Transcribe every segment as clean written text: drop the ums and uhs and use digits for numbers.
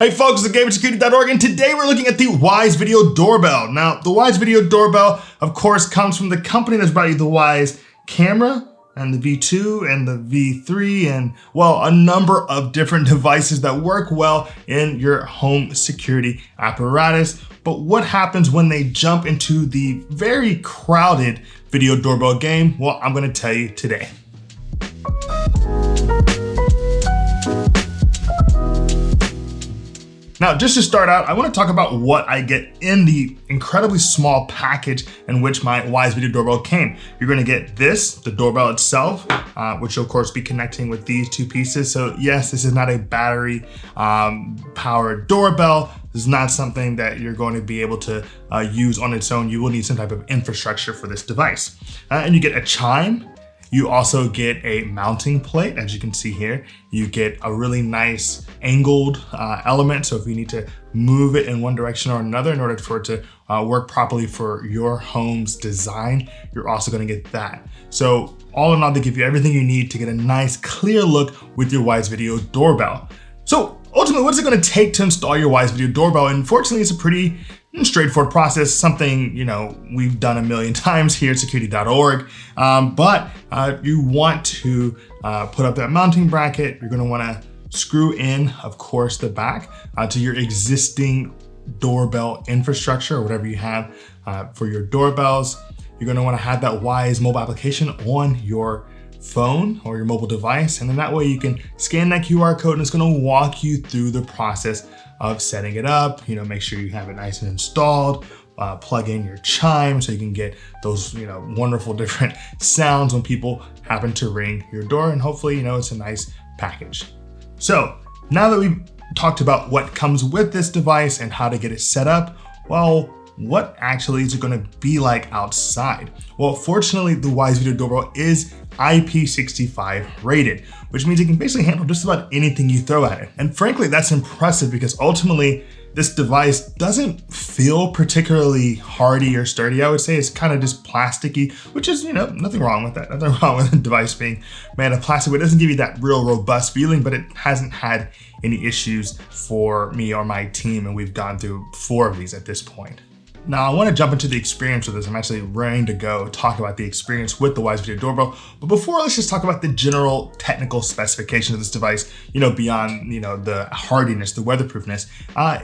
Hey folks, it's Gabe at Security.org, and today we're looking at the Wyze Video Doorbell. Now, the Wyze Video Doorbell, of course, comes from the company that's brought you the Wyze camera and the V2 and the V3 and, well, a number of different devices that work well in your home security apparatus. But what happens when they jump into the very crowded video doorbell game? Well, I'm gonna tell you today. Now, just to start out, I want to talk about what I get in the incredibly small package in which my Wyze Video Doorbell came. You're going to get this, the doorbell itself, which will of course be connecting with these two pieces. So yes, this is not a battery powered doorbell. This is not something that you're going to be able to use on its own. You will need some type of infrastructure for this device. And you get a chime. You also get a mounting plate, as you can see here. You get a really nice angled element. So if you need to move it in one direction or another in order for it to work properly for your home's design, you're also gonna get that. So all in all, they give you everything you need to get a nice clear look with your Wyze Video Doorbell. So ultimately, what is it gonna take to install your Wyze Video Doorbell? And fortunately, it's a pretty straightforward process, something we've done a million times here at Security.org. But you want to put up that mounting bracket. You're going to want to screw in, of course, the back to your existing doorbell infrastructure or whatever you have for your doorbells. You're going to want to have that Wyze mobile application on your phone or your mobile device, and then that way you can scan that QR code and it's going to walk you through the process of setting it up. Make sure you have it nice and installed, plug in your chime so you can get those wonderful different sounds when people happen to ring your door, and hopefully it's a nice package. So now that we've talked about what comes with this device and how to get it set up, well, what actually is it going to be like outside? Well, fortunately, the Wyze Video Doorbell is IP65 rated, which means it can basically handle just about anything you throw at it. And frankly, that's impressive because ultimately this device doesn't feel particularly hardy or sturdy. I would say it's kind of just plasticky, which is, nothing wrong with that. Nothing wrong with a device being made of plastic, but it doesn't give you that real robust feeling, but it hasn't had any issues for me or my team. And we've gone through 4 of these at this point. Now I want to jump into the experience with this. I'm actually raring to go talk about the experience with the Wyze Video Doorbell. But before, let's just talk about the general technical specifications of this device, beyond, the hardiness, the weatherproofness.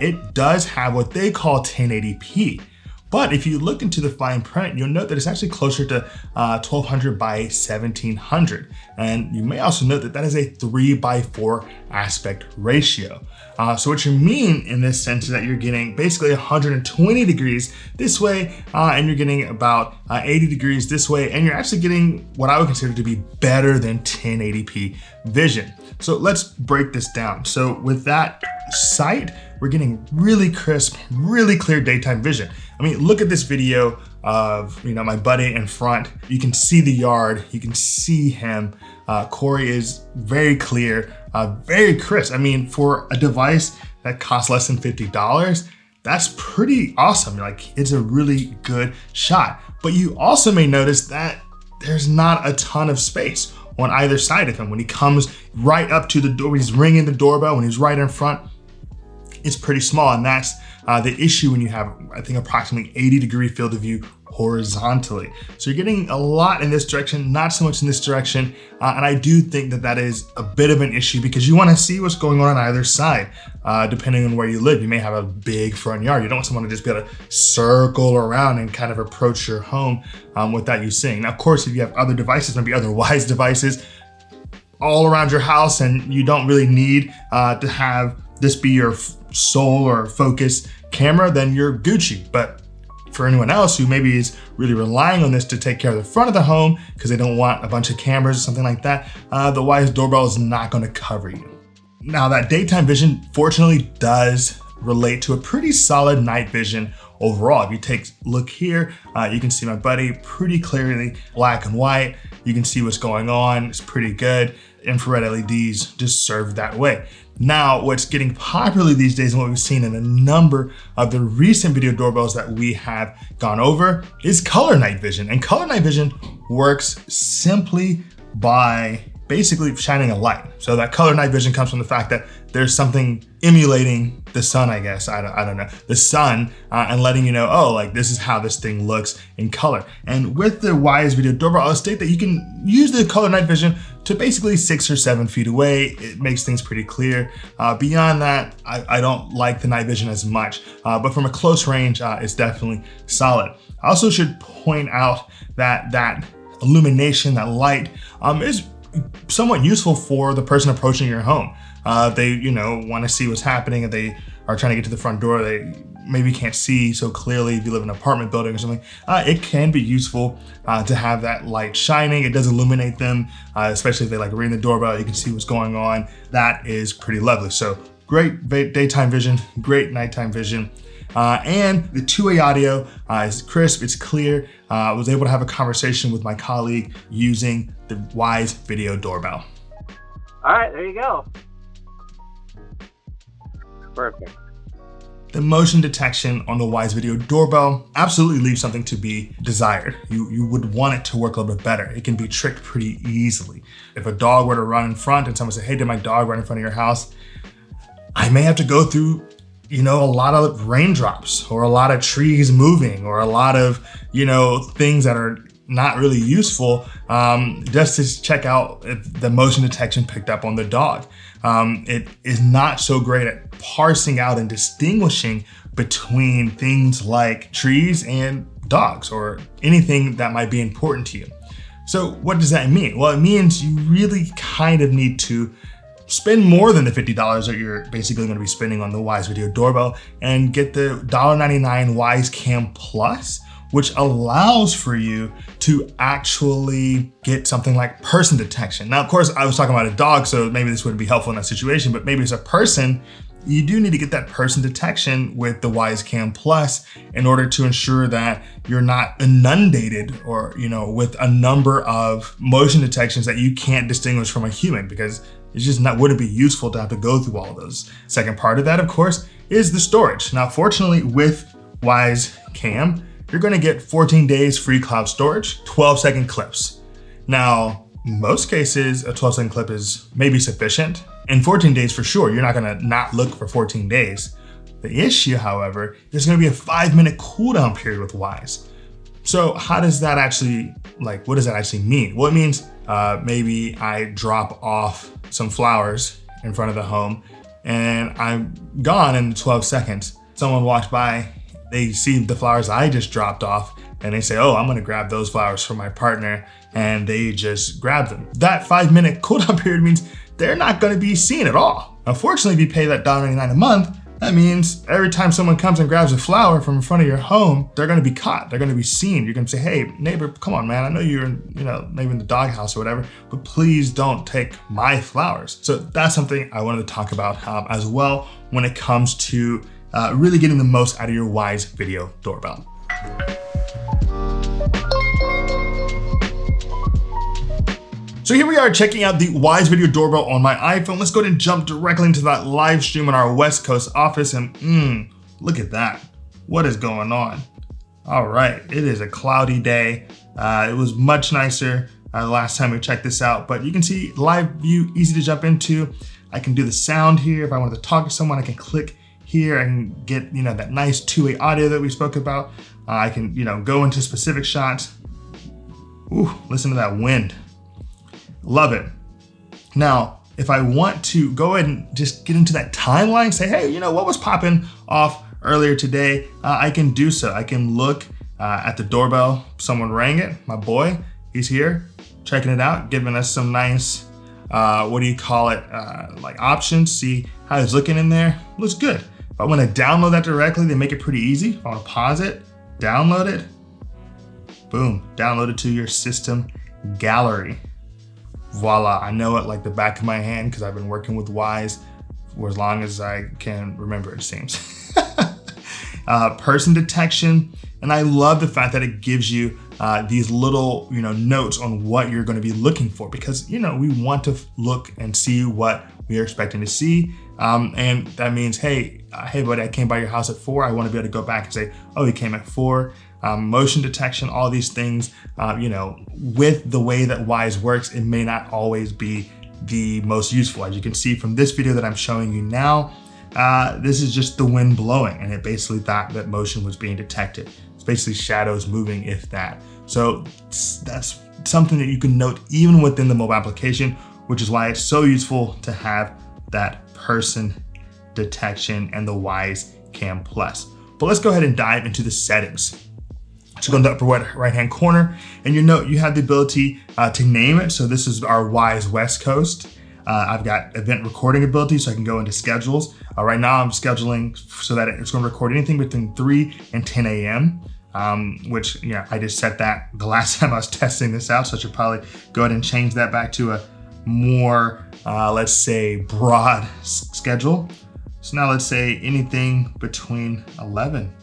It does have what they call 1080p. But if you look into the fine print, you'll note that it's actually closer to 1200 by 1700. And you may also note that that is a 3:4 aspect ratio. So what you mean in this sense is that you're getting basically 120 degrees this way, and you're getting about 80 degrees this way, and you're actually getting what I would consider to be better than 1080p vision. So let's break this down. So with that sight, we're getting really crisp, really clear daytime vision. I mean, look at this video of my buddy in front. You can see the yard, you can see him. Corey is very clear, very crisp. I mean, for a device that costs less than $50, that's pretty awesome. It's a really good shot. But you also may notice that there's not a ton of space on either side of him. When he comes right up to the door, when he's ringing the doorbell, when he's right in front, it's pretty small. And that's the issue when you have, I think, approximately 80-degree field of view horizontally. So you're getting a lot in this direction, not so much in this direction. And I do think that that is a bit of an issue because you want to see what's going on either side. Depending on where you live, you may have a big front yard. You don't want someone to just be able to circle around and kind of approach your home without you seeing. Now, of course, if you have other devices, maybe other Wyze devices all around your house, and you don't really need to have this be your sole or focus camera, then you're Gucci. But for anyone else who maybe is really relying on this to take care of the front of the home because they don't want a bunch of cameras or something like that, the Wyze Doorbell is not going to cover you. Now, that daytime vision fortunately does relate to a pretty solid night vision overall. If you take a look here, you can see my buddy pretty clearly, black and white. You can see what's going on. It's pretty good. Infrared LEDs just serve that way. Now, what's getting popular these days and what we've seen in a number of the recent video doorbells that we have gone over is color night vision. And color night vision works simply by basically shining a light. So that color night vision comes from the fact that there's something emulating the sun, I guess, I don't know, the sun, and letting you know, oh, like this is how this thing looks in color. And with the Wyze Video Doorbell, I'll state that you can use the color night vision to basically 6 or 7 feet away. It makes things pretty clear. Beyond that, I don't like the night vision as much, but from a close range, it's definitely solid. I also should point out that that illumination, that light, is somewhat useful for the person approaching your home. They, want to see what's happening, and they are trying to get to the front door. They maybe can't see so clearly if you live in an apartment building or something. It can be useful to have that light shining. It does illuminate them, especially if they like ring the doorbell, you can see what's going on. That is pretty lovely. So great daytime vision, great nighttime vision. And the two-way audio is crisp, it's clear. I was able to have a conversation with my colleague using the Wyze Video Doorbell. All right, there you go. Perfect. The motion detection on the Wyze Video Doorbell absolutely leaves something to be desired. You would want it to work a little bit better. It can be tricked pretty easily. If a dog were to run in front and someone said, hey, did my dog run in front of your house? I may have to go through a lot of raindrops, or a lot of trees moving, or a lot of, things that are not really useful, just to check out if the motion detection picked up on the dog. It is not so great at parsing out and distinguishing between things like trees and dogs, or anything that might be important to you. So what does that mean? Well, it means you really kind of need to spend more than the $50 that you're basically going to be spending on the Wyze Video Doorbell, and get the $1.99 Wyze Cam Plus, which allows for you to actually get something like person detection. Now, of course, I was talking about a dog, so maybe this wouldn't be helpful in that situation, but maybe as a person, you do need to get that person detection with the Wyze Cam Plus in order to ensure that you're not inundated, or, with a number of motion detections that you can't distinguish from a human, because it's just wouldn't be useful to have to go through all of those. Second part of that, of course, is the storage. Now, fortunately, with Wyze Cam, you're gonna get 14 days free cloud storage, 12-second clips. Now, most cases, a 12-second clip is maybe sufficient. In 14 days, for sure, you're not gonna not look for 14 days. The issue, however, there's gonna be a 5-minute cooldown period with Wyze. So how does that actually, what does that actually mean? Well, it means maybe I drop off some flowers in front of the home and I'm gone in 12 seconds. Someone walks by, they see the flowers I just dropped off, and they say, oh, I'm gonna grab those flowers for my partner, and they just grab them. That 5-minute cooldown period means they're not gonna be seen at all. Unfortunately, if you pay that $1.99 a month, that means every time someone comes and grabs a flower from in front of your home, they're gonna be caught, they're gonna be seen. You're gonna say, hey, neighbor, come on, man. I know you're, maybe in the doghouse or whatever, but please don't take my flowers. So that's something I wanted to talk about as well when it comes to really getting the most out of your Wyze Video Doorbell. So here we are checking out the Wyze Video Doorbell on my iPhone. Let's go ahead and jump directly into that live stream in our West Coast office, and look at that. What is going on? All right, it is a cloudy day. It was much nicer the last time we checked this out, but you can see live view, easy to jump into. I can do the sound here. If I wanted to talk to someone, I can click here. I can get, that nice two-way audio that we spoke about. I can, go into specific shots. Ooh, listen to that wind. Love it. Now, if I want to go ahead and just get into that timeline, say, hey, what was popping off earlier today? I can do so. I can look at the doorbell. Someone rang it. My boy, he's here, checking it out, giving us some nice, options. See how he's looking in there. Looks good. If I want to download that directly, they make it pretty easy. If I want to pause it, download it, boom, download it to your system gallery. Voila, I know it like the back of my hand because I've been working with Wyze for as long as I can remember, it seems. Person detection, and I love the fact that it gives you these little notes on what you're going to be looking for, because we want to look and see what we are expecting to see, and that means, hey buddy, I came by your house at 4. I want to be able to go back and say, oh, he came at 4. motion detection, all these things, with the way that Wyze works, it may not always be the most useful. As you can see from this video that I'm showing you now, this is just the wind blowing, and it basically thought that motion was being detected. It's basically shadows moving, if that. So that's something that you can note even within the mobile application, which is why it's so useful to have that person detection and the Wyze Cam Plus. But let's go ahead and dive into the settings. So go in the upper right-hand corner, and you note you have the ability to name it. So this is our Wyze West Coast. I've got event recording ability, so I can go into schedules. Right now I'm scheduling so that it's going to record anything between 3 and 10 a.m. Which, I just set that the last time I was testing this out, so I should probably go ahead and change that back to a more, let's say, broad schedule. So now let's say anything between 11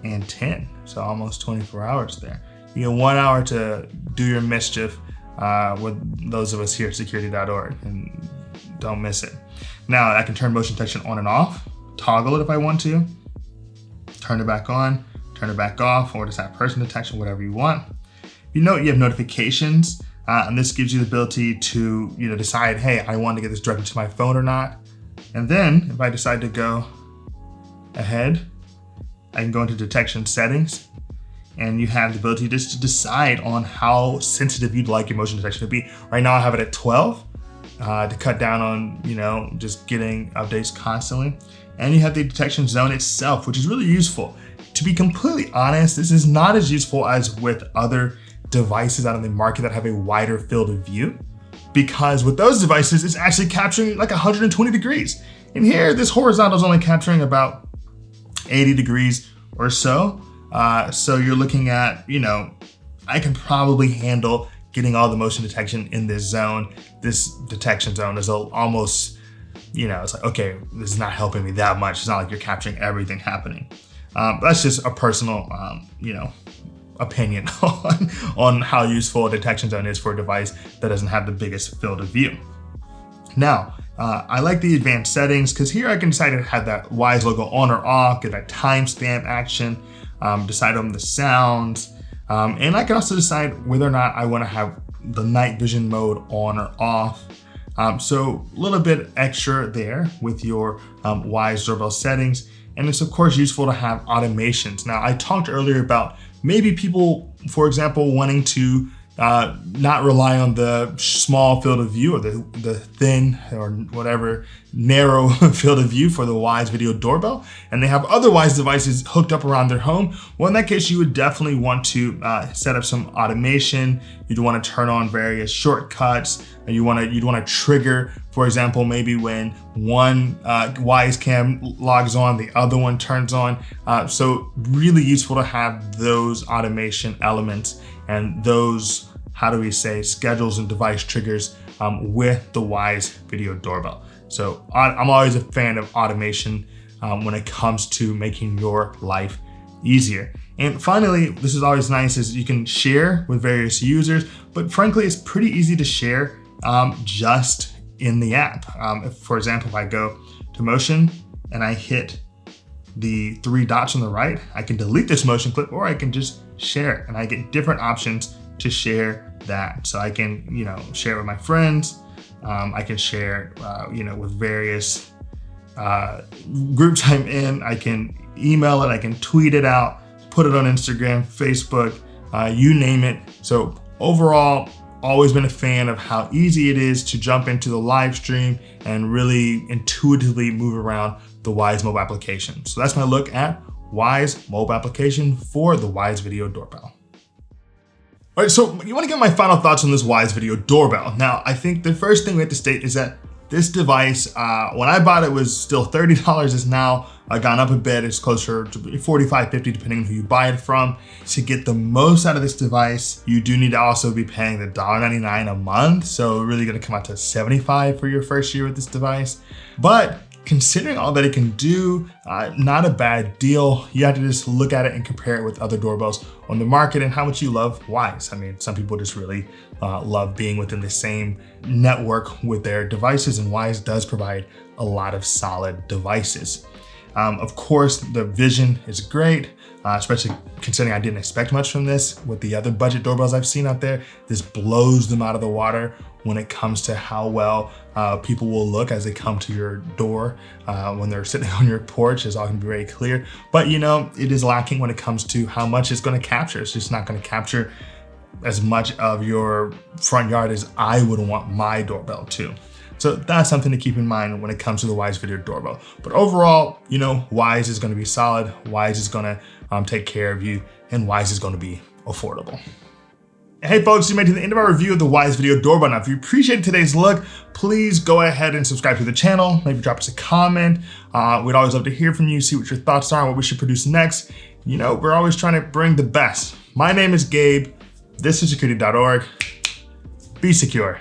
and 10, so almost 24 hours there. You get 1 hour to do your mischief with those of us here at Security.org, and don't miss it. Now I can turn motion detection on and off, toggle it if I want to, turn it back on, turn it back off, or just have person detection, whatever you want. You note you have notifications, and this gives you the ability to decide, hey, I want to get this directly to my phone or not. And then if I decide to go ahead, I can go into detection settings, and you have the ability just to decide on how sensitive you'd like your motion detection to be. Right now I have it at 12 to cut down on just getting updates constantly. And you have the detection zone itself, which is really useful. To be completely honest, this is not as useful as with other devices out in the market that have a wider field of view, because with those devices, it's actually capturing like 120 degrees. And here, this horizontal is only capturing about 80 degrees or so. So you're looking at, I can probably handle getting all the motion detection in this zone. This detection zone is almost, it's like, okay, this is not helping me that much. It's not like you're capturing everything happening. That's just a personal, opinion on how useful a detection zone is for a device that doesn't have the biggest field of view. Now, I like the advanced settings because here I can decide to have that Wyze logo on or off, get that timestamp action, decide on the sounds, and I can also decide whether or not I want to have the night vision mode on or off. So a little bit extra there with your Wyze doorbell settings. And it's of course useful to have automations. Now I talked earlier about maybe people, for example, wanting to not rely on the small field of view or the thin or whatever narrow field of view for the Wyze video doorbell, and they have other Wyze devices hooked up around their home. Well, in that case, you would definitely want to set up some automation. You'd want to turn on various shortcuts, and you'd want to trigger, for example, maybe when one Wyze cam logs on, the other one turns on. So really useful to have those automation elements and those, how do we say, schedules and device triggers with the Wyze video doorbell. So I'm always a fan of automation when it comes to making your life easier. And finally, this is always nice, is you can share with various users, but frankly, it's pretty easy to share just in the app. For example, if I go to motion and I hit the 3 dots on the right, I can delete this motion clip, or I can just share it, and I get different options to share that. So I can, share it with my friends. I can share, with various groups I'm in. I can email it, I can tweet it out, put it on Instagram, Facebook, you name it. So overall, always been a fan of how easy it is to jump into the live stream and really intuitively move around the Wyze mobile application. So that's my look at Wyze mobile application for the Wyze video doorbell. All right, so you want to get my final thoughts on this Wyze video doorbell. Now, I think the first thing we have to state is that this device, when I bought it, was still $30. It's now gone up a bit. It's closer to $45, $50, depending on who you buy it from. To get the most out of this device, you do need to also be paying the $1.99 a month. So really gonna come out to $75 for your first year with this device. But considering all that it can do, not a bad deal. You have to just look at it and compare it with other doorbells on the market and how much you love Wyze. I mean, some people just really love being within the same network with their devices, and Wyze does provide a lot of solid devices. Of course, the vision is great, especially considering I didn't expect much from this. With the other budget doorbells I've seen out there, this blows them out of the water when it comes to how well people will look as they come to your door when they're sitting on your porch. Is all going to be very clear. But you know, it is lacking when it comes to how much it's going to capture. It's just not going to capture as much of your front yard as I would want my doorbell to. So that's something to keep in mind when it comes to the Wyze video doorbell. But overall, you know, Wyze is going to be solid. Wyze is going to take care of you, and Wyze is going to be affordable. Hey folks, you made it to the end of our review of the Wyze video doorbell. Now, if you appreciated today's look, please go ahead and subscribe to the channel. Maybe drop us a comment. We'd always love to hear from you, see what your thoughts are, and what we should produce next. You know, we're always trying to bring the best. My name is Gabe. This is Security.org. Be secure.